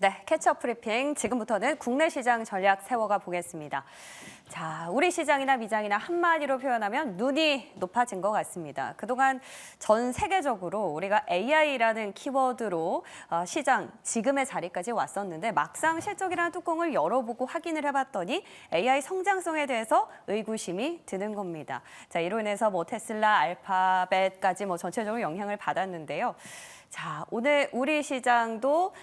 네, 캐치업 브리핑. 지금부터는 국내 시장 전략 세워가 보겠습니다. 자, 우리 시장이나 미장이나 한마디로 표현하면 눈이 높아진 것 같습니다. 그동안 전 세계적으로 우리가 AI라는 키워드로 시장 지금의 자리까지 왔었는데 막상 실적이라는 뚜껑을 열어보고 확인을 해봤더니 AI 성장성에 대해서 의구심이 드는 겁니다. 자, 이로 인해서 테슬라, 알파벳까지 전체적으로 영향을 받았는데요. 자, 오늘 우리 시장도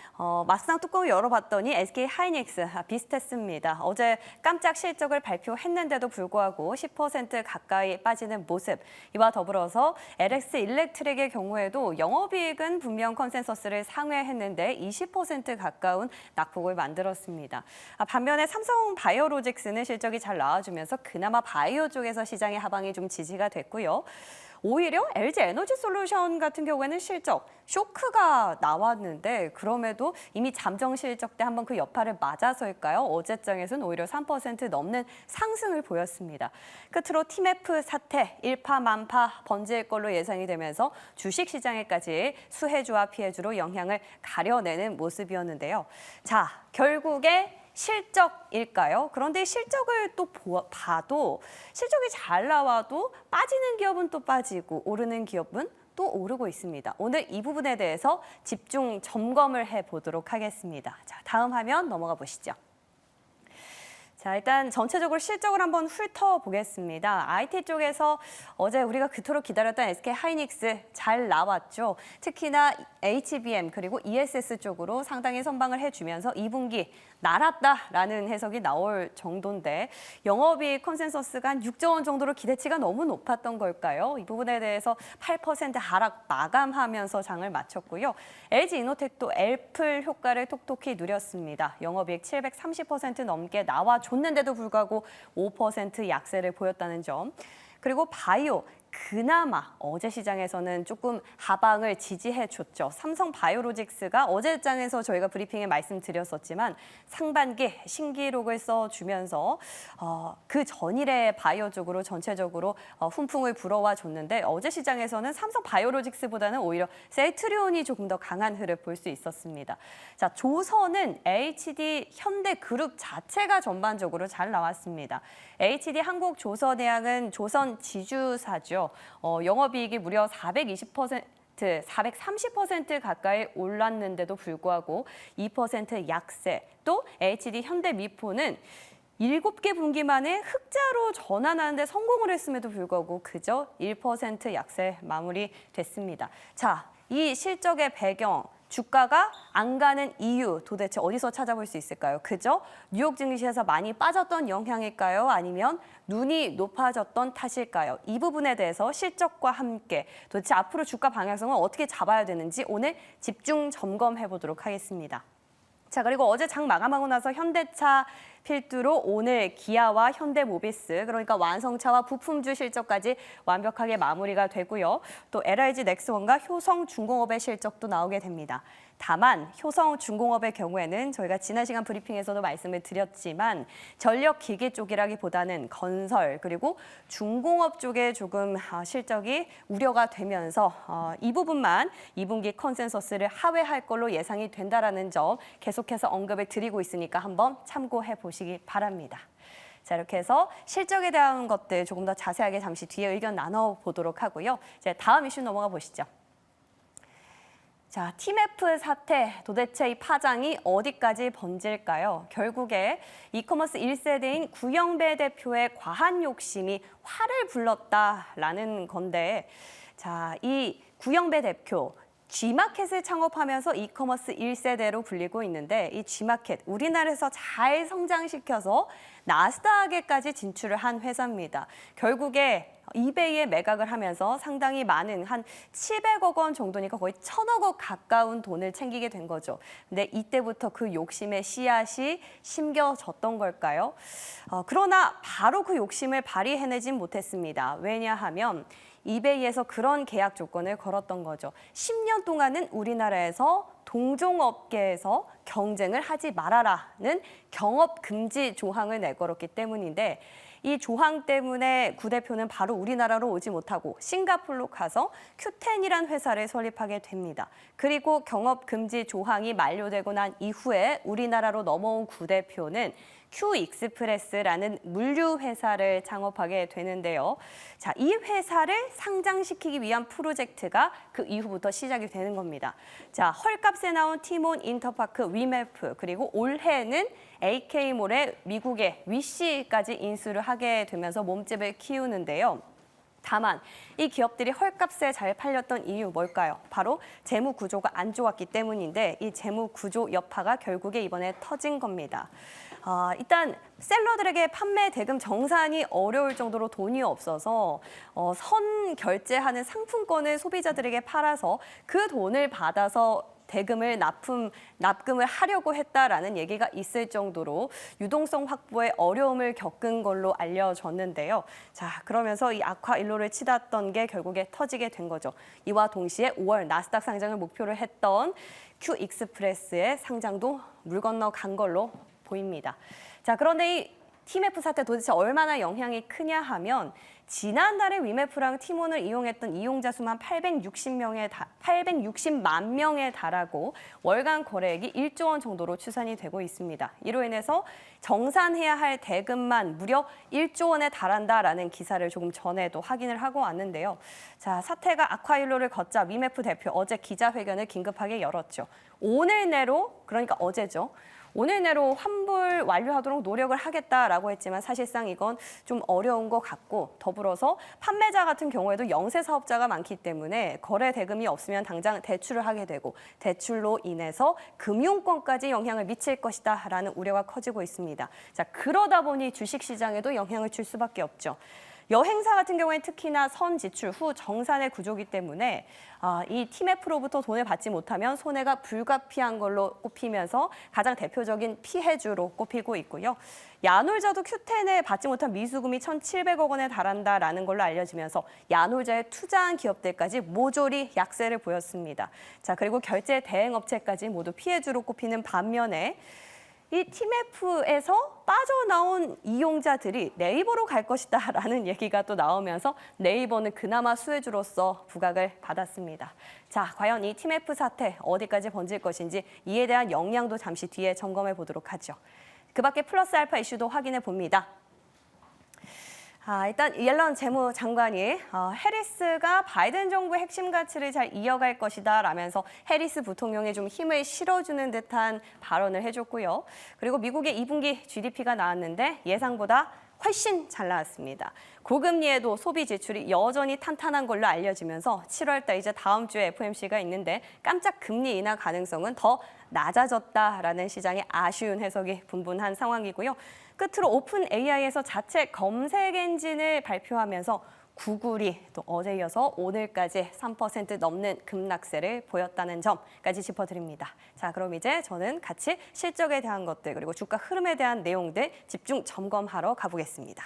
막상 뚜껑을 열어봤더니 SK 하이닉스 비슷했습니다. 어제 깜짝 실적을 발표했는데도 불구하고 10% 가까이 빠지는 모습. 이와 더불어서 LX 일렉트릭의 경우에도 영업이익은 분명 컨센서스를 상회했는데 20% 가까운 낙폭을 만들었습니다. 반면에 삼성 바이오로직스는 실적이 잘 나와주면서 그나마 바이오 쪽에서 시장의 하방이 좀 지지가 됐고요. 오히려 LG 에너지 솔루션 같은 경우에는 실적 쇼크가 나왔는데 그럼에도 이미 잠정 실적 때 한번 그 여파를 맞아서일까요? 어제장에서는 오히려 3% 넘는 상승을 보였습니다. 끝으로 TMF 사태 일파만파 번질 걸로 예상이 되면서 주식시장에까지 수혜주와 피해주로 영향을 가려내는 모습이었는데요. 자, 결국에 실적일까요? 그런데 실적을 또 봐도 실적이 잘 나와도 빠지는 기업은 또 빠지고 오르는 기업은 또 오르고 있습니다. 오늘 이 부분에 대해서 집중 점검을 해보도록 하겠습니다. 자, 다음 화면 넘어가 보시죠. 자, 일단 전체적으로 실적을 한번 훑어보겠습니다. IT 쪽에서 어제 우리가 그토록 기다렸던 SK 하이닉스 잘 나왔죠. 특히나 HBM 그리고 ESS 쪽으로 상당히 선방을 해주면서 2분기 날았다라는 해석이 나올 정도인데 영업이익 컨센서스가 한 6조 원 정도로 기대치가 너무 높았던 걸까요? 이 부분에 대해서 8% 하락 마감하면서 장을 마쳤고요. LG이노텍도 엘플 효과를 톡톡히 누렸습니다. 영업이익 730% 넘게 나와줬는데도 불구하고 5% 약세를 보였다는 점. 그리고 바이오. 그나마 어제 시장에서는 조금 하방을 지지해줬죠. 삼성 바이오로직스가 어제장에서 저희가 브리핑에 말씀드렸었지만 상반기 신기록을 써주면서 그 전일의 바이오 쪽으로 전체적으로 훈풍을 불어와 줬는데 어제 시장에서는 삼성 바이오로직스보다는 오히려 셀트리온이 조금 더 강한 흐를 볼 수 있었습니다. 자, 조선은 HD 현대그룹 자체가 전반적으로 잘 나왔습니다. HD 한국조선해양은 조선 지주사죠. 영업이익이 무려 430% 가까이 올랐는데도 불구하고 2% 약세. 또 HD 현대미포는 7개 분기 만에 흑자로 전환하는 데 성공을 했음에도 불구하고 그저 1% 약세 마무리됐습니다. 자, 이 실적의 배경. 주가가 안 가는 이유 도대체 어디서 찾아볼 수 있을까요? 그저 뉴욕 증시에서 많이 빠졌던 영향일까요? 아니면 눈이 높아졌던 탓일까요? 이 부분에 대해서 실적과 함께 도대체 앞으로 주가 방향성을 어떻게 잡아야 되는지 오늘 집중 점검해 보도록 하겠습니다. 자, 그리고 어제 장 마감하고 나서 현대차 필두로 오늘 기아와 현대모비스, 그러니까 완성차와 부품주 실적까지 완벽하게 마무리가 되고요. 또 LIG 넥스원과 효성중공업의 실적도 나오게 됩니다. 다만 효성중공업의 경우에는 저희가 지난 시간 브리핑에서도 말씀을 드렸지만 전력기기 쪽이라기보다는 건설 그리고 중공업 쪽에 조금 실적이 우려가 되면서 이 부분만 2분기 컨센서스를 하회할 걸로 예상이 된다라는 점 계속해서 언급을 드리고 있으니까 한번 참고해 보시기 바랍니다. 자, 이렇게 해서 실적에 대한 것들 조금 더 자세하게 잠시 뒤에 의견 나눠보도록 하고요. 이제 다음 이슈 넘어가 보시죠. 자, TMF 사태, 도대체 이 파장이 어디까지 번질까요? 결국에 이커머스 1세대인 구영배 대표의 과한 욕심이 화를 불렀다라는 건데, 자, 이 구영배 대표, G마켓을 창업하면서 이커머스 1세대로 불리고 있는데 이 G마켓, 우리나라에서 잘 성장시켜서 나스닥에까지 진출을 한 회사입니다. 결국에 이베이에 매각을 하면서 상당히 많은 한 700억 원 정도니까 거의 1,000억 원 가까운 돈을 챙기게 된 거죠. 근데 이때부터 그 욕심의 씨앗이 심겨졌던 걸까요? 그러나 바로 그 욕심을 발휘해내진 못했습니다. 왜냐하면 이베이에서 그런 계약 조건을 걸었던 거죠. 10년 동안은 우리나라에서 동종업계에서 경쟁을 하지 말아라는 경업 금지 조항을 내걸었기 때문인데 이 조항 때문에 구 대표는 바로 우리나라로 오지 못하고 싱가포르로 가서 Q10이란 회사를 설립하게 됩니다. 그리고 경업 금지 조항이 만료되고 난 이후에 우리나라로 넘어온 구 대표는 큐익스프레스라는 물류 회사를 창업하게 되는데요. 자, 이 회사를 상장시키기 위한 프로젝트가 그 이후부터 시작이 되는 겁니다. 자, 헐값에 나온 티몬 인터파크 위메프 그리고 올해는 AK몰의 미국의 위시까지 인수를 하게 되면서 몸집을 키우는데요. 다만 이 기업들이 헐값에 잘 팔렸던 이유 뭘까요? 바로 재무 구조가 안 좋았기 때문인데 이 재무 구조 여파가 결국에 이번에 터진 겁니다. 일단 셀러들에게 판매 대금 정산이 어려울 정도로 돈이 없어서 선 결제하는 상품권을 소비자들에게 팔아서 그 돈을 받아서 대금을 납금을 하려고 했다라는 얘기가 있을 정도로 유동성 확보에 어려움을 겪은 걸로 알려졌는데요. 자, 그러면서 이 악화일로를 치닫던 게 결국에 터지게 된 거죠. 이와 동시에 5월 나스닥 상장을 목표로 했던 큐익스프레스의 상장도 물 건너 간 걸로 보입니다. 자, 그런데 이 티메프 사태 도대체 얼마나 영향이 크냐 하면 지난달에 위메프랑 티몬을 이용했던 이용자 수만 860만 명에 달하고 월간 거래액이 1조 원 정도로 추산이 되고 있습니다. 이로 인해서 정산해야 할 대금만 무려 1조 원에 달한다라는 기사를 조금 전에도 확인을 하고 왔는데요. 자, 사태가 악화일로를 걷자 위메프 대표 어제 기자회견을 긴급하게 열었죠. 오늘 내로, 그러니까 어제죠. 오늘 내로 환불 완료하도록 노력을 하겠다라고 했지만 사실상 이건 좀 어려운 것 같고 더불어서 판매자 같은 경우에도 영세 사업자가 많기 때문에 거래 대금이 없으면 당장 대출을 하게 되고 대출로 인해서 금융권까지 영향을 미칠 것이다라는 우려가 커지고 있습니다. 자, 그러다 보니 주식시장에도 영향을 줄 수밖에 없죠. 여행사 같은 경우에 특히나 선 지출 후 정산의 구조이기 때문에 이 티메프로부터 돈을 받지 못하면 손해가 불가피한 걸로 꼽히면서 가장 대표적인 피해주로 꼽히고 있고요. 야놀자도 Q10에 받지 못한 미수금이 1,700억 원에 달한다라는 걸로 알려지면서 야놀자에 투자한 기업들까지 모조리 약세를 보였습니다. 자, 그리고 결제 대행업체까지 모두 피해주로 꼽히는 반면에 이 티메프에서 빠져나온 이용자들이 네이버로 갈 것이다라는 얘기가 또 나오면서 네이버는 그나마 수혜주로서 부각을 받았습니다. 자, 과연 이 티메프 사태 어디까지 번질 것인지 이에 대한 영향도 잠시 뒤에 점검해 보도록 하죠. 그 밖에 플러스 알파 이슈도 확인해 봅니다. 일단 옐런 재무장관이 해리스가 바이든 정부의 핵심 가치를 잘 이어갈 것이다 라면서 해리스 부통령에 좀 힘을 실어주는 듯한 발언을 해줬고요. 그리고 미국의 2분기 GDP가 나왔는데 예상보다 훨씬 잘 나왔습니다. 고금리에도 소비 지출이 여전히 탄탄한 걸로 알려지면서 7월 달 이제 다음 주에 FOMC가 있는데 깜짝 금리 인하 가능성은 더 낮아졌다라는 시장의 아쉬운 해석이 분분한 상황이고요. 끝으로 오픈 AI에서 자체 검색 엔진을 발표하면서 구글이 또 어제 이어서 오늘까지 3% 넘는 급락세를 보였다는 점까지 짚어드립니다. 자, 그럼 이제 저는 같이 실적에 대한 것들 그리고 주가 흐름에 대한 내용들 집중 점검하러 가보겠습니다.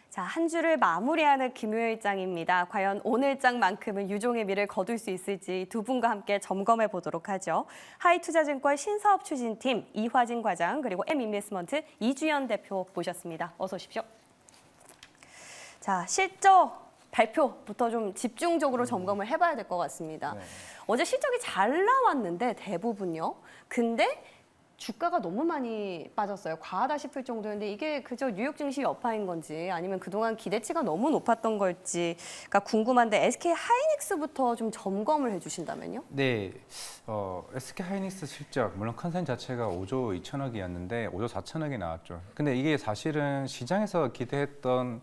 자, 한 주를 마무리하는 금요일장입니다. 과연 오늘장만큼은 유종의 미를 거둘 수 있을지 두 분과 함께 점검해 보도록 하죠. 하이투자증권 신사업 추진팀 이화진 과장 그리고 M인베스먼트 이주연 대표 모셨습니다. 어서 오십시오. 자, 실적 발표부터 좀 집중적으로 점검을 해봐야 될 것 같습니다. 네. 어제 실적이 잘 나왔는데 대부분요. 근데 주가가 너무 많이 빠졌어요. 과하다 싶을 정도였는데 이게 그저 뉴욕 증시 여파인 건지 아니면 그동안 기대치가 너무 높았던 걸지가 궁금한데 SK 하이닉스부터 좀 점검을 해주신다면요? 네, SK 하이닉스 실적 물론 컨센 자체가 5조 2천억이었는데 5조 4천억이 나왔죠. 근데 이게 사실은 시장에서 기대했던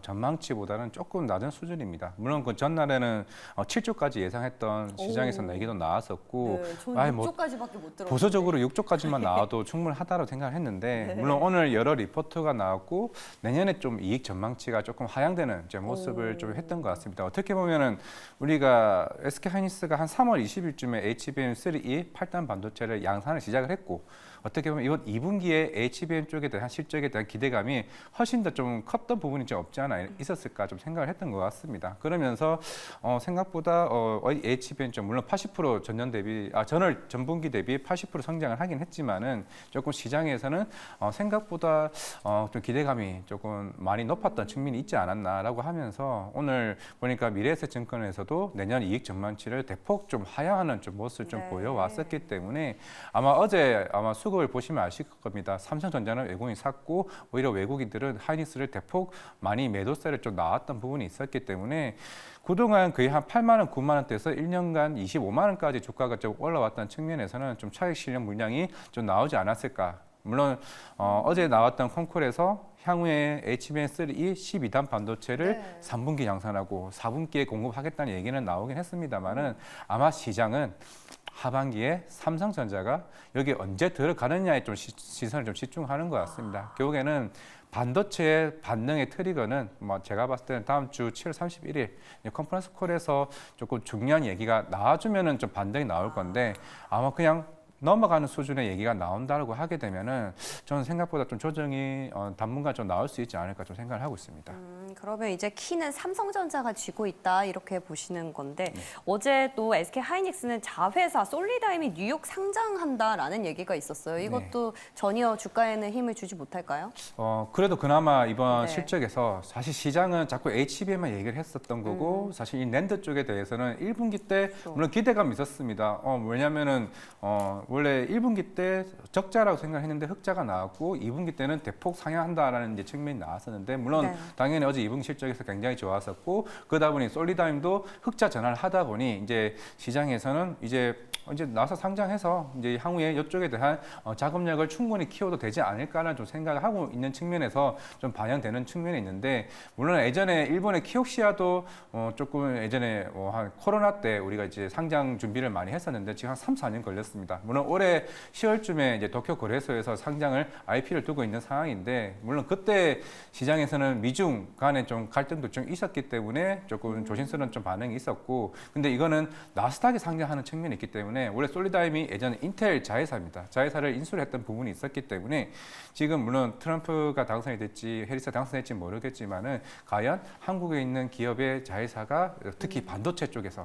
전망치보다는 조금 낮은 수준입니다. 물론 그 전날에는 7조까지 예상했던 시장에서 얘기도 나왔었고, 네, 저는 6조까지밖에 못 들었어요. 보수적으로 6조까지만 나와도 충분하다고 생각을 했는데 물론 오늘 여러 리포트가 나왔고 내년에 좀 이익 전망치가 조금 하향되는 이제 모습을 좀 했던 것 같습니다. 어떻게 보면은 우리가 SK하이닉스가 한 3월 20일쯤에 HBM3E 8단 반도체를 양산을 시작을 했고 어떻게 보면 이번 2분기에 HBM 쪽에 대한 실적에 대한 기대감이 훨씬 더 좀 컸던 부분이 좀 없지 않아 있었을까 좀 생각을 했던 것 같습니다. 그러면서 생각보다 HBM 쪽 물론 80% 전년 대비 전분기 대비 80% 성장을 하긴 했지만은 조금 시장에서는 생각보다 좀 기대감이 조금 많이 높았던 측면이 있지 않았나라고 하면서 오늘 보니까 미래에셋증권에서도 내년 이익 전망치를 대폭 좀 하향하는 좀 모습을 좀 보여왔었기 때문에 어제 수급을 보시면 아실 겁니다. 삼성전자는 외국인이 샀고 오히려 외국인들은 하이닉스를 대폭 많이 매도세를 좀 나왔던 부분이 있었기 때문에 그동안 거의 한 8만 원, 9만 원대에서 1년간 25만 원까지 주가가 좀 올라왔던 측면에서는 좀 차익 실현 물량이 좀 나오지 않았을까. 물론 어제 나왔던 콩쿨에서 향후에 HBM3E 12단 반도체를 3분기 양산하고 4분기에 공급하겠다는 얘기는 나오긴 했습니다만은 아마 시장은 하반기에 삼성전자가 여기 언제 들어가느냐에 좀 시선을 좀 집중하는 것 같습니다. 결국에는 반도체의 반등의 트리거는 제가 봤을 때는 다음 주 7월 31일 컨퍼런스 콜에서 조금 중요한 얘기가 나와주면은 좀 반등이 나올 건데 아마 그냥 넘어가는 수준의 얘기가 나온다고 하게 되면은 저는 생각보다 좀 조정이 당분간 좀 나올 수 있지 않을까 좀 생각을 하고 있습니다. 그러면 이제 키는 삼성전자가 쥐고 있다 이렇게 보시는 건데 어제 또 SK하이닉스는 자회사 솔리다임이 뉴욕 상장한다라는 얘기가 있었어요. 이것도 전혀 주가에는 힘을 주지 못할까요? 그래도 그나마 이번 네. 실적에서 사실 시장은 자꾸 HBM만 얘기를 했었던 거고 사실 이 낸드 쪽에 대해서는 1분기 때 물론 기대감이 있었습니다. 왜냐면은 원래 1분기 때 적자라고 생각했는데 흑자가 나왔고 2분기 때는 대폭 상향한다라는 이제 측면이 나왔었는데 물론 당연히 어제 2분기 실적에서 굉장히 좋았었고 그러다 보니 솔리다임도 흑자 전환을 하다 보니 이제 시장에서는 이제 나서 상장해서 이제 향후에 이쪽에 대한 작업력을 충분히 키워도 되지 않을까라는 좀 생각을 하고 있는 측면에서 좀 반영되는 측면이 있는데 물론 예전에 일본의 키옥시아도 조금 예전에 한 코로나 때 우리가 이제 상장 준비를 많이 했었는데 지금 한 3, 4년 걸렸습니다. 물론 올해 10월쯤에 이제 도쿄 거래소에서 상장을 IP를 두고 있는 상황인데 물론 그때 시장에서는 미중 간에 좀 갈등도 좀 있었기 때문에 조금 조심스러운 좀 반응이 있었고 근데 이거는 나스닥에 상장하는 측면이 있기 때문에 원래 솔리다임이 예전에 인텔 자회사입니다. 자회사를 인수를 했던 부분이 있었기 때문에 지금 물론 트럼프가 당선이 됐지 해리스가 당선됐지 모르겠지만은 과연 한국에 있는 기업의 자회사가 특히 반도체 쪽에서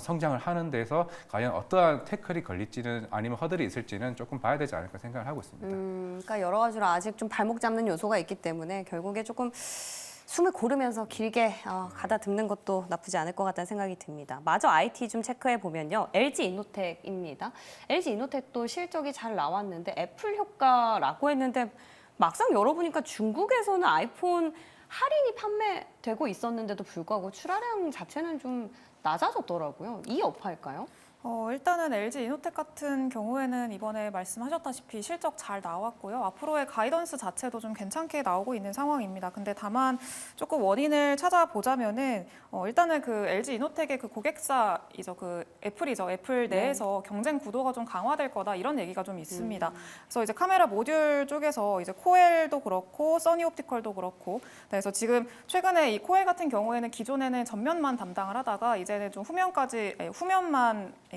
성장을 하는 데서 과연 어떠한 태클이 걸릴지는 아니면 허들이 있을지는 조금 봐야 되지 않을까 생각을 하고 있습니다. 그러니까 여러 가지로 아직 좀 발목 잡는 요소가 있기 때문에 결국에 조금 숨을 고르면서 길게 가다듬는 것도 나쁘지 않을 것 같다는 생각이 듭니다. 마저 IT 좀 체크해 보면요. LG이노텍입니다. LG이노텍도 실적이 잘 나왔는데 애플 효과라고 했는데 막상 열어보니까 중국에서는 아이폰 할인이 판매되고 있었는데도 불구하고 출하량 자체는 좀 낮아졌더라고요. 이 여파일까요? 일단은 LG이노텍 같은 경우에는 이번에 말씀하셨다시피 실적 잘 나왔고요. 앞으로의 가이던스 자체도 좀 괜찮게 나오고 있는 상황입니다. 근데 다만 조금 원인을 찾아보자면은 일단은 그 LG이노텍의 그 고객사이죠. 그 애플이죠. 애플 내에서 경쟁 구도가 좀 강화될 거다 이런 얘기가 좀 있습니다. 그래서 이제 카메라 모듈 쪽에서 이제 코엘도 그렇고 써니옵티컬도 그렇고 그래서 지금 최근에 이 코엘 같은 경우에는 기존에는 전면만 담당을 하다가 이제는 좀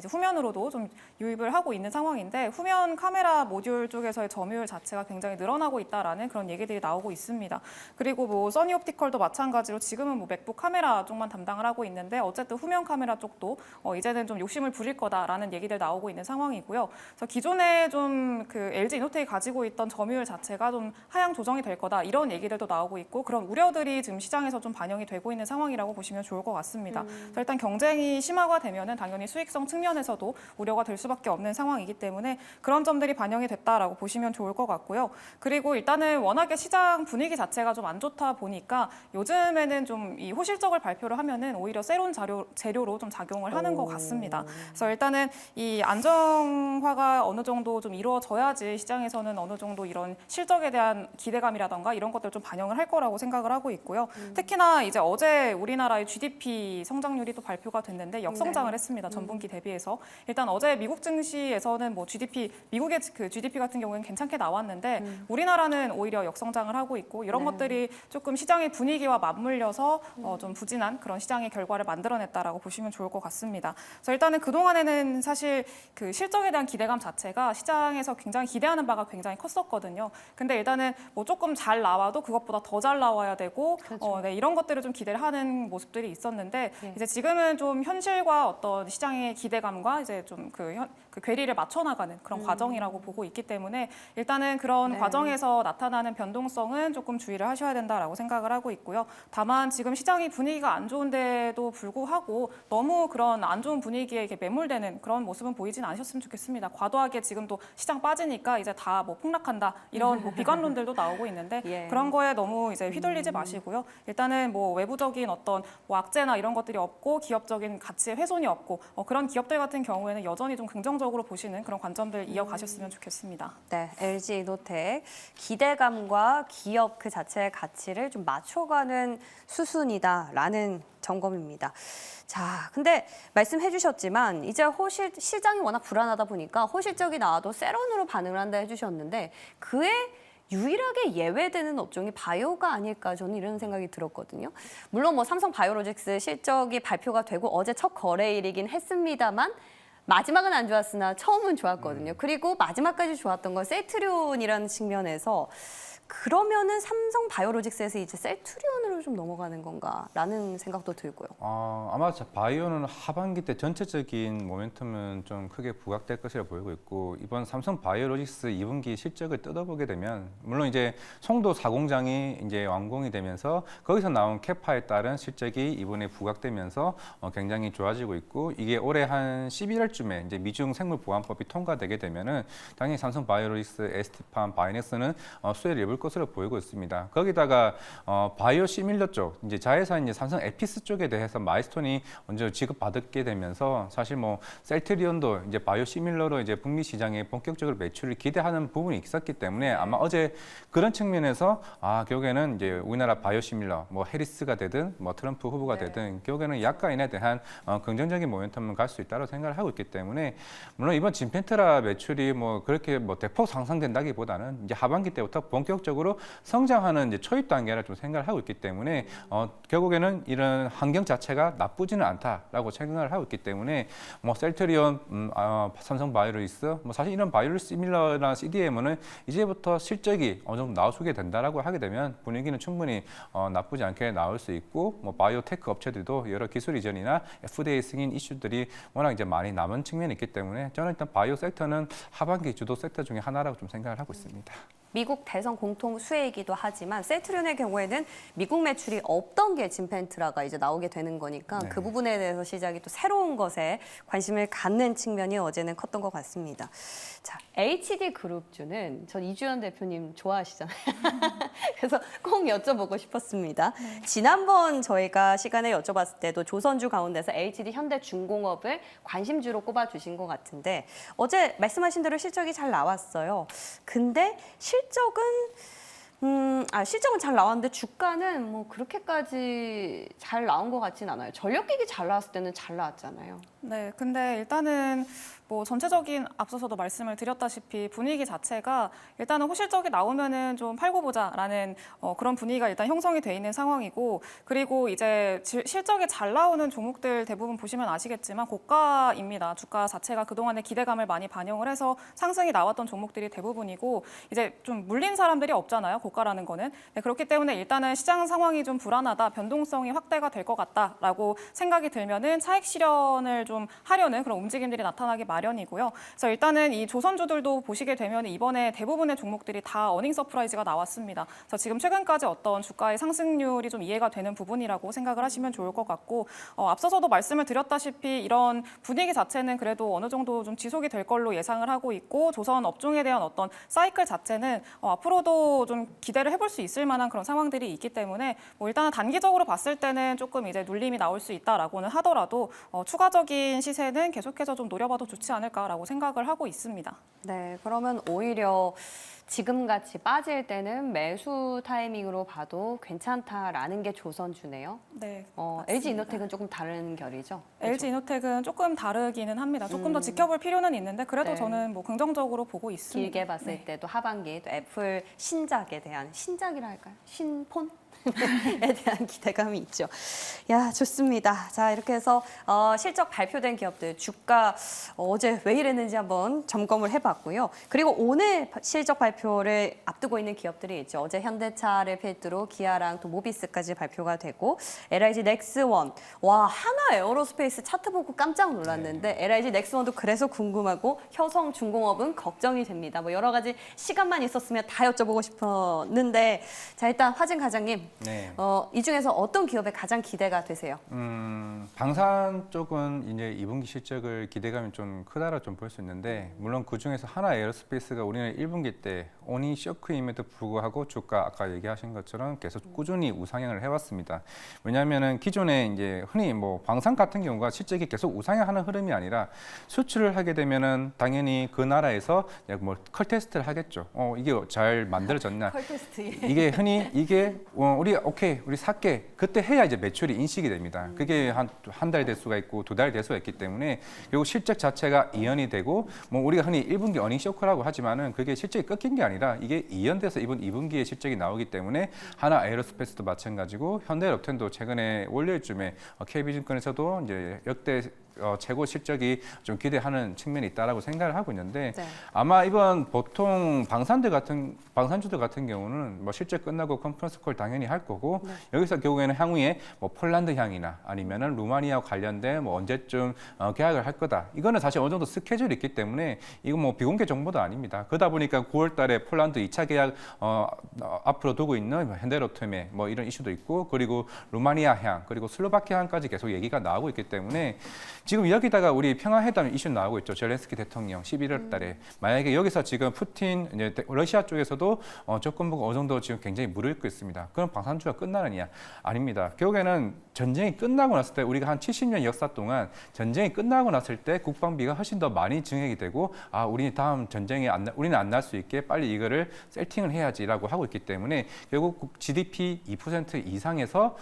후면으로도 좀 유입을 하고 있는 상황인데 후면 카메라 모듈 쪽에서의 점유율 자체가 굉장히 늘어나고 있다라는 그런 얘기들이 나오고 있습니다. 그리고 뭐 써니옵티컬도 마찬가지로 지금은 뭐 맥북 카메라 쪽만 담당을 하고 있는데 어쨌든 후면 카메라 쪽도 이제는 좀 욕심을 부릴 거다라는 얘기들 나오고 있는 상황이고요. 그래서 기존에 좀 그 LG이노텍이 가지고 있던 점유율 자체가 좀 하향 조정이 될 거다 이런 얘기들도 나오고 있고 그런 우려들이 지금 시장에서 좀 반영이 되고 있는 상황이라고 보시면 좋을 것 같습니다. 그래서 일단 경쟁이 심화가 되면은 당연히 수익성 측면에서도 우려가 될 수밖에 없는 상황이기 때문에 그런 점들이 반영이 됐다라고 보시면 좋을 것 같고요. 그리고 일단은 워낙에 시장 분위기 자체가 좀 안 좋다 보니까 요즘에는 좀 이 호실적을 발표를 하면은 오히려 새로운 재료로 좀 작용을 하는 것 같습니다. 그래서 일단은 이 안정화가 어느 정도 좀 이루어져야지 시장에서는 어느 정도 이런 실적에 대한 기대감이라던가 이런 것들 좀 반영을 할 거라고 생각을 하고 있고요. 특히나 이제 어제 우리나라의 GDP 성장률이 또 발표가 됐는데 역성장을 했습니다. 전분기 대비 대비해서 일단 어제 미국 증시에서는 뭐 GDP 미국의 그 GDP 같은 경우는 괜찮게 나왔는데 우리나라는 오히려 역성장을 하고 있고 이런 것들이 조금 시장의 분위기와 맞물려서 좀 부진한 그런 시장의 결과를 만들어냈다라고 보시면 좋을 것 같습니다. 그래서 일단은 그 동안에는 사실 그 실적에 대한 기대감 자체가 시장에서 굉장히 기대하는 바가 굉장히 컸었거든요. 근데 일단은 뭐 조금 잘 나와도 그것보다 더 잘 나와야 되고 네, 이런 것들을 좀 기대를 하는 모습들이 있었는데 이제 지금은 좀 현실과 어떤 시장의 기대감과 이제 좀 그 괴리를 맞춰 나가는 그런 과정이라고 보고 있기 때문에 일단은 그런 과정에서 나타나는 변동성은 조금 주의를 하셔야 된다라고 생각을 하고 있고요. 다만 지금 시장이 분위기가 안 좋은데도 불구하고 너무 그런 안 좋은 분위기에 이렇게 매몰되는 그런 모습은 보이진 않으셨으면 좋겠습니다. 과도하게 지금 또 시장 빠지니까 이제 다 뭐 폭락한다 이런 뭐 비관론들도 나오고 있는데 그런 거에 너무 이제 휘둘리지 마시고요. 일단은 뭐 외부적인 어떤 뭐 악재나 이런 것들이 없고 기업적인 가치의 훼손이 없고 그런 기업들 같은 경우에는 여전히 좀 긍정적으로 보시는 그런 관점들 이어가셨으면 좋겠습니다. 네, LG 이노텍 기대감과 기업 그 자체의 가치를 좀 맞춰가는 수순이다라는 점검입니다. 자, 근데 말씀해 주셨지만 이제 시장이 워낙 불안하다 보니까 호실적이 나와도 세론으로 반응을 한다 해주셨는데 그에 유일하게 예외되는 업종이 바이오가 아닐까 저는 이런 생각이 들었거든요. 물론 뭐 삼성 바이오로직스 실적이 발표가 되고 어제 첫 거래일이긴 했습니다만 마지막은 안 좋았으나 처음은 좋았거든요. 그리고 마지막까지 좋았던 건 셀트리온이라는 측면에서 그러면은 삼성 바이오로직스에서 이제 셀트리온으로 좀 넘어가는 건가라는 생각도 들고요. 아마 바이오는 하반기 때 전체적인 모멘텀은 좀 크게 부각될 것이라 보이고 있고 이번 삼성 바이오로직스 2분기 실적을 뜯어보게 되면 물론 이제 송도 4공장이 이제 완공이 되면서 거기서 나온 캐파에 따른 실적이 이번에 부각되면서 굉장히 좋아지고 있고 이게 올해 한 11월쯤에 이제 미중 생물보안법이 통과되게 되면은 당연히 삼성 바이오로직스, ST팜, 바이넥스는 수혜를 입을 것으로 보이고 있습니다. 거기다가 바이오 시밀러 쪽 이제 자회사인 이제 삼성 에피스 쪽에 대해서 마일스톤이 먼저 지급받게 되면서 사실 뭐 셀트리온도 이제 바이오 시밀러로 이제 북미 시장에 본격적으로 매출을 기대하는 부분이 있었기 때문에 아마 어제 그런 측면에서 결국에는 이제 우리나라 바이오 시밀러 뭐 해리스가 되든 뭐 트럼프 후보가 되든 결국에는 약간에 대한 긍정적인 모멘텀을 갈 수 있다고 생각을 하고 있기 때문에 물론 이번 진펜트라 매출이 뭐 그렇게 뭐 대폭 상승된다기보다는 이제 하반기 때부터 본격적으로 성장하는 이제 초입 단계를 좀 생각을 하고 있기 때문에 결국에는 이런 환경 자체가 나쁘지는 않다라고 생각을 하고 있기 때문에 뭐 셀트리온, 삼성 바이오로직스 뭐 사실 이런 바이오 시밀러나 CDMO는 이제부터 실적이 어느 정도 나오게 된다라고 하게 되면 분위기는 충분히 나쁘지 않게 나올 수 있고 뭐 바이오테크 업체들도 여러 기술 이전이나 FDA 승인 이슈들이 워낙 이제 많이 남은 측면이 있기 때문에 저는 일단 바이오 섹터는 하반기 주도 섹터 중에 하나라고 좀 생각을 하고 있습니다. 미국 대선 공통 수혜이기도 하지만 셀트리온의 경우에는 미국 매출이 없던 게 진펜트라가 이제 나오게 되는 거니까 그 부분에 대해서 시장이 또 새로운 것에 관심을 갖는 측면이 어제는 컸던 것 같습니다. 자, HD 그룹주는 전 이주연 대표님 좋아하시잖아요. 그래서 꼭 여쭤보고 싶었습니다. 지난번 저희가 시간에 여쭤봤을 때도 조선주 가운데서 HD 현대중공업을 관심주로 꼽아주신 것 같은데 어제 말씀하신 대로 실적이 잘 나왔어요. 근데 실적은 잘 나왔는데 주가는 뭐 그렇게까지 잘 나온 것 같진 않아요. 전력기기 잘 나왔을 때는 잘 나왔잖아요. 네, 근데 일단은 뭐 전체적인 앞서서도 말씀을 드렸다시피 분위기 자체가 일단은 호실적이 나오면은 좀 팔고 보자라는 그런 분위기가 일단 형성이 돼 있는 상황이고 그리고 이제 실적이 잘 나오는 종목들 대부분 보시면 아시겠지만 고가입니다. 주가 자체가 그동안의 기대감을 많이 반영을 해서 상승이 나왔던 종목들이 대부분이고 이제 좀 물린 사람들이 없잖아요. 고가라는 거는. 네, 그렇기 때문에 일단은 시장 상황이 좀 불안하다, 변동성이 확대가 될 것 같다라고 생각이 들면은 차익 실현을 좀 하려는 그런 움직임들이 나타나기 마련이고요. 그래서 일단은 이 조선주들도 보시게 되면 이번에 대부분의 종목들이 다 어닝 서프라이즈가 나왔습니다. 그래서 지금 최근까지 어떤 주가의 상승률이 좀 이해가 되는 부분이라고 생각을 하시면 좋을 것 같고 앞서서도 말씀을 드렸다시피 이런 분위기 자체는 그래도 어느 정도 좀 지속이 될 걸로 예상을 하고 있고 조선 업종에 대한 어떤 사이클 자체는 앞으로도 좀 기대를 해볼 수 있을 만한 그런 상황들이 있기 때문에 뭐 일단은 단기적으로 봤을 때는 조금 이제 눌림이 나올 수 있다라고는 하더라도 추가적인 안정적인 시세는 계속해서 좀 노려봐도 좋지 않을까라고 생각을 하고 있습니다. 네, 그러면 오히려 지금같이 빠질 때는 매수 타이밍으로 봐도 괜찮다라는 게 조선주네요. 네. LG 이노텍은 조금 다른 결이죠. LG 이노텍은 조금 다르기는 합니다. 조금 더 지켜볼 필요는 있는데 그래도 네. 저는 뭐 긍정적으로 보고 있습니다. 길게 봤을 네. 때도 하반기 또 애플 신작에 대한 신작이라 할까요? 신폰? 에 대한 기대감이 있죠. 야, 좋습니다. 자, 이렇게 해서 실적 발표된 기업들 주가 어제 왜 이랬는지 한번 점검을 해봤고요. 그리고 오늘 실적 발표를 앞두고 있는 기업들이 있죠. 어제 현대차를 필두로 기아랑 또 모비스까지 발표가 되고 LIG 넥스원, 와 하나 에어로스페이스 차트 보고 깜짝 놀랐는데 LIG 넥스원도 그래서 궁금하고 효성중공업은 걱정이 됩니다. 뭐 여러 가지 시간만 있었으면 다 여쭤보고 싶었는데 자 일단 화진 과장님. 네. 이 중에서 어떤 기업에 가장 기대가 되세요? 방산 쪽은 이제 2분기 실적을 기대감이 좀 크다라 좀 볼 수 있는데 물론 그 중에서 하나 에어로스페이스가 우리는 1분기 때 오니 쇼크임에도 불구하고 주가 아까 얘기하신 것처럼 계속 꾸준히 우상향을 해왔습니다. 왜냐하면은 기존에 이제 흔히 뭐 방산 같은 경우가 실적이 계속 우상향하는 흐름이 아니라 수출을 하게 되면은 당연히 그 나라에서 뭐 컬 테스트를 하겠죠. 이게 잘 만들어졌나? 컬 테스트. 이게 흔히 우리 오케이 우리 살게 그때 해야 이제 매출이 인식이 됩니다. 그게 한 달 될 수가 있고 2달 될 수가 있기 때문에 결국 실적 자체가 이연이 되고 뭐 우리가 흔히 1분기 어닝 쇼크라고 하지만은 그게 실적이 꺾인 게 아니라 이게 이연돼서 이번 2분기에 실적이 나오기 때문에 하나 에어로스페이스도 마찬가지고 현대롭텐도 최근에 월요일쯤에 KB증권에서도 이제 역대 최고 실적이 좀 기대하는 측면이 있다라고 생각을 하고 있는데 네. 아마 이번 보통 방산주들 같은 경우는 뭐 실적 끝나고 컨퍼런스 콜 당연히 할 거고 여기서 결국에는 향후에 뭐 폴란드 향이나 아니면은 루마니아 관련된 뭐 언제쯤 계약을 할 거다. 이거는 사실 어느 정도 스케줄이 있기 때문에 이거 뭐 비공개 정보도 아닙니다. 그러다 보니까 9월달에 폴란드 2차 계약 앞으로 두고 있는 현대로템의 뭐 이런 이슈도 있고 그리고 루마니아 향 그리고 슬로바키아 향까지 계속 얘기가 나오고 있기 때문에 지금 여기다가 우리 평화회담 이슈 나오고 있죠. 젤렌스키 대통령 11월 달에. 만약에 여기서 지금 푸틴, 이제 러시아 쪽에서도 조건부가 어느 정도 지금 굉장히 무르익고 있습니다. 그럼 방산주가 끝나느냐? 아닙니다. 결국에는 전쟁이 끝나고 났을 때 우리가 한 70년 역사 동안 전쟁이 끝나고 났을 때 국방비가 훨씬 더 많이 증액이 되고 우리 다음 전쟁에 우리는 안 날 수 있게 빨리 이거를 세팅을 해야지라고 하고 있기 때문에 결국 GDP 2% 이상에서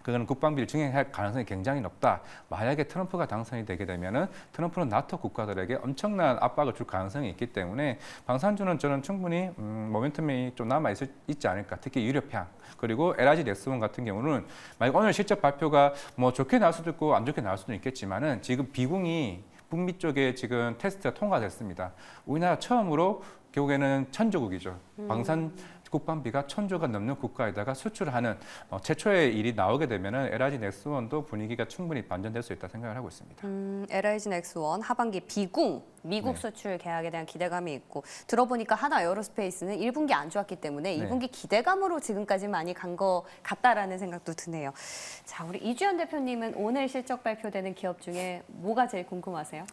그거는 국방비를 증액할 가능성이 굉장히 높다. 만약에 트럼프가 당선이 되게 되면은 트럼프는 나토 국가들에게 엄청난 압박을 줄 가능성이 있기 때문에 방산주는 저는 충분히 모멘텀이 좀 남아 있지 않을까. 특히 유럽향 그리고 LIG 넥스원 같은 경우는 만약 오늘 실적 발표가 뭐 좋게 나올 수도 있고 안 좋게 나올 수도 있겠지만은 지금 비궁이 북미 쪽에 지금 테스트가 통과됐습니다. 우리나라 처음으로 결국에는 천조국이죠. 방산 국방비가 1,000조가 넘는 국가에다가 수출하는 최초의 일이 나오게 되면은 LIG 넥스원도 분위기가 충분히 반전될 수 있다 생각을 하고 있습니다. LIG 넥스원 하반기 비궁 미국 네. 수출 계약에 대한 기대감이 있고 들어보니까 하나 에어로스페이스는 1분기 안 좋았기 때문에 네. 2분기 기대감으로 지금까지 많이 간 것 같다라는 생각도 드네요. 자, 우리 이주연 대표님은 오늘 실적 발표되는 기업 중에 뭐가 제일 궁금하세요?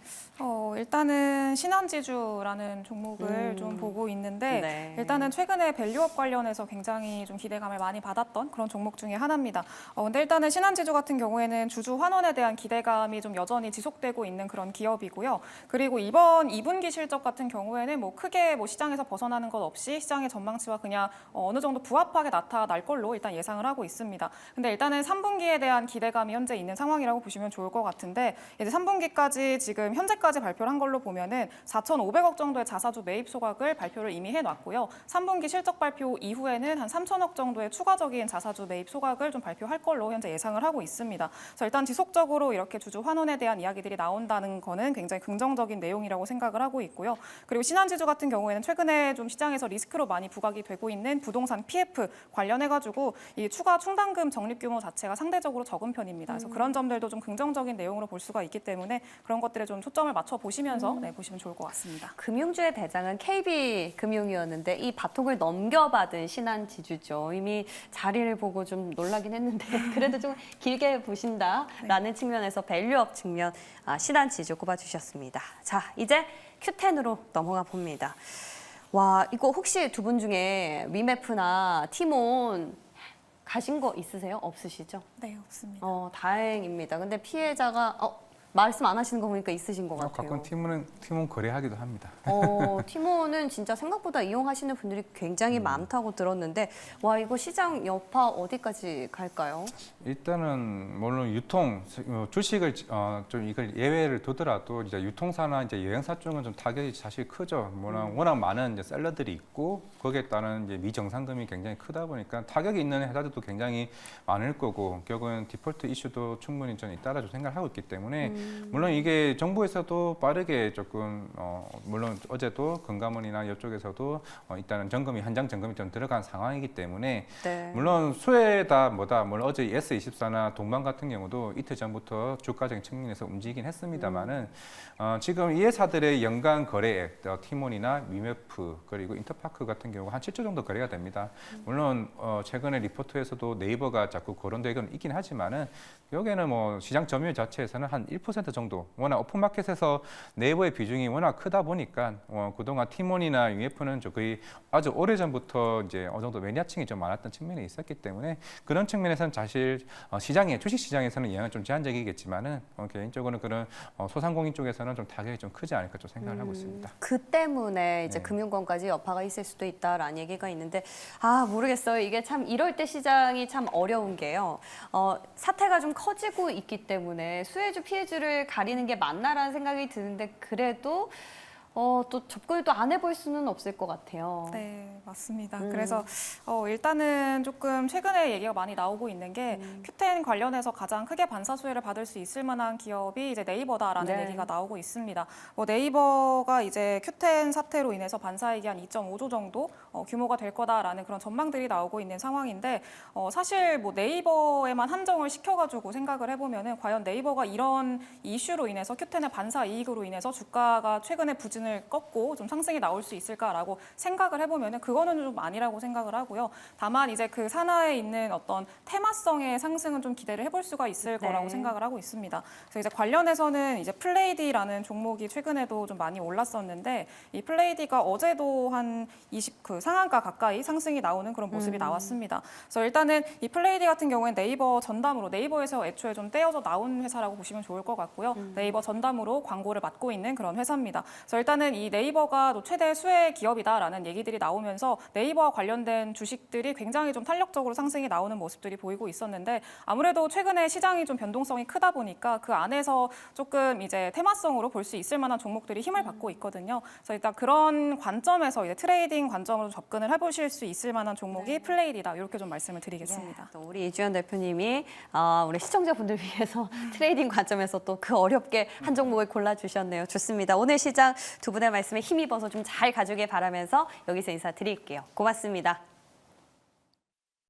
일단은 신한지주라는 종목을 좀 보고 있는데 네. 일단은 최근에 밸류업 관련해서 굉장히 좀 기대감을 많이 받았던 그런 종목 중에 하나입니다. 근데 일단은 신한지주 같은 경우에는 주주 환원에 대한 기대감이 좀 여전히 지속되고 있는 그런 기업이고요. 그리고 이번 2분기 실적 같은 경우에는 뭐 크게 뭐 시장에서 벗어나는 것 없이 시장의 전망치와 그냥 어느 정도 부합하게 나타날 걸로 일단 예상을 하고 있습니다. 근데 일단은 3분기에 대한 기대감이 현재 있는 상황이라고 보시면 좋을 것 같은데 이제 3분기까지 지금 현재까지 발표를 한 걸로 보면은 4,500억 정도의 자사주 매입 소각을 발표를 이미 해놨고요. 3분기 실적 발표 이후에는 한 3,000억 정도의 추가적인 자사주 매입 소각을 좀 발표할 걸로 현재 예상을 하고 있습니다. 그래서 일단 지속적으로 이렇게 주주 환원에 대한 이야기들이 나온다는 거는 굉장히 긍정적인 내용이라고 생각을 하고 있고요. 그리고 신한지주 같은 경우에는 최근에 좀 시장에서 리스크로 많이 부각이 되고 있는 부동산 PF 관련해가지고 이 추가 충당금 적립 규모 자체가 상대적으로 적은 편입니다. 그래서 그런 점들도 좀 긍정적인 내용으로 볼 수가 있기 때문에 그런 것들에 좀 초점을 맞춰 보시면서 보시면 좋을 것 같습니다. 금융주의 대장은 KB금융이었는데 이 바통을 넘겨받은 신한지주죠. 이미 자리를 보고 좀 놀라긴 했는데 그래도 좀 길게 보신다라는 측면에서 밸류업 측면 신한지주 꼽아주셨습니다. 자, 이제 Q10으로 넘어가 봅니다. 와, 이거 혹시 두 분 중에 위메프나 티몬 가신 거 있으세요? 없으시죠? 네, 없습니다. 다행입니다. 근데 피해자가 말씀 안 하시는 거 보니까 있으신 것 같아요. 가끔 팀원 거래하기도 합니다. 티몬은 진짜 생각보다 이용하시는 분들이 굉장히 많다고 들었는데 와 이거 시장 여파 어디까지 갈까요? 일단은 물론 유통 주식을 좀 이걸 예외를 두더라도 이제 유통사나 이제 여행사 쪽은 좀 타격이 사실 크죠. 워낙 많은 이제 셀러들이 있고 거기에 따른 이제 미정상금이 굉장히 크다 보니까 타격이 있는 회사들도 굉장히 많을 거고 결국은 디폴트 이슈도 충분히 저는 잇따라 줄 생각을 하고 있기 때문에 물론 이게 정부에서도 빠르게 조금 물론 어제도 금감원이나 이쪽에서도 일단은 점검이 현장 점검이 좀 들어간 상황이기 때문에 네. 물론 수혜다 물론 어제 S24나 동방 같은 경우도 이틀 전부터 주가적인 측면에서 움직이긴 했습니다만은 지금 이 회사들의 연간 거래액 티몬이나 미메프 그리고 인터파크 같은 경우 한 7조 정도 거래가 됩니다. 물론 최근에 리포트에서도 네이버가 자꾸 그런 데가 있긴 하지만은 여기에는 뭐 시장 점유율 자체에서는 한 1% 정도 워낙 오픈마켓에서 네이버의 비중이 워낙 크다 보니까 그동안 티몬이나 UF는 거의 아주 오래전부터 이제 어느 정도 매니아층이 좀 많았던 측면이 있었기 때문에 그런 측면에서는 사실 주식 시장에서는 영향은 좀 제한적이겠지만은 개인적으로는 그런 소상공인 쪽에서는 좀 타격이 좀 크지 않을까 좀 생각을 하고 있습니다. 그 때문에 이제 네. 금융권까지 여파가 있을 수도 있다라는 얘기가 있는데 모르겠어요. 이게 참 이럴 때 시장이 참 어려운 게요. 사태가 좀 커지고 있기 때문에 수혜주 피해주를 가리는 게 맞나라는 생각이 드는데 그래도 또 접근을 또 안 해볼 수는 없을 것 같아요. 네, 맞습니다. 그래서 일단은 조금 최근에 얘기가 많이 나오고 있는 게 Q10 관련해서 가장 크게 반사 수혜를 받을 수 있을 만한 기업이 이제 네이버다라는 네. 얘기가 나오고 있습니다. 네이버가 이제 Q10 사태로 인해서 반사이익이 한 2.5조 정도 규모가 될 거다라는 그런 전망들이 나오고 있는 상황인데 사실 뭐 네이버에만 한정을 시켜가지고 생각을 해보면은 과연 네이버가 이런 이슈로 인해서 Q10의 반사 이익으로 인해서 주가가 최근에 부진을 꺾고 좀 상승이 나올 수 있을까라고 생각을 해보면은 그거는 좀 아니라고 생각을 하고요. 다만 이제 그 산하에 있는 어떤 테마성의 상승은 좀 기대를 해볼 수가 있을 네. 거라고 생각을 하고 있습니다. 그래서 이제 관련해서는 이제 플레이디라는 종목이 최근에도 좀 많이 올랐었는데 이 플레이디가 어제도 한 20 상한가 가까이 상승이 나오는 그런 모습이 나왔습니다. 그래서 일단은 이 플레이디 같은 경우에는 네이버 전담으로 네이버에서 애초에 좀 떼어져 나온 회사라고 보시면 좋을 것 같고요. 네이버 전담으로 광고를 맡고 있는 그런 회사입니다. 그래서 일단은 이 네이버가 또 최대 수혜 기업이다라는 얘기들이 나오면서 네이버와 관련된 주식들이 굉장히 좀 탄력적으로 상승이 나오는 모습들이 보이고 있었는데 아무래도 최근에 시장이 좀 변동성이 크다 보니까 그 안에서 조금 이제 테마성으로 볼 수 있을 만한 종목들이 힘을 받고 있거든요. 그래서 일단 그런 관점에서 이제 트레이딩 관점으로 접근을 해보실 수 있을 만한 종목이 플레이디다 이렇게 좀 말씀을 드리겠습니다. 또 우리 이주연 대표님이 우리 시청자분들 위해서 트레이딩 관점에서 또 그 어렵게 한 종목을 골라주셨네요. 좋습니다. 오늘 시장 두 분의 말씀에 힘입어서 좀 잘 가주길 바라면서 여기서 인사드릴게요. 고맙습니다.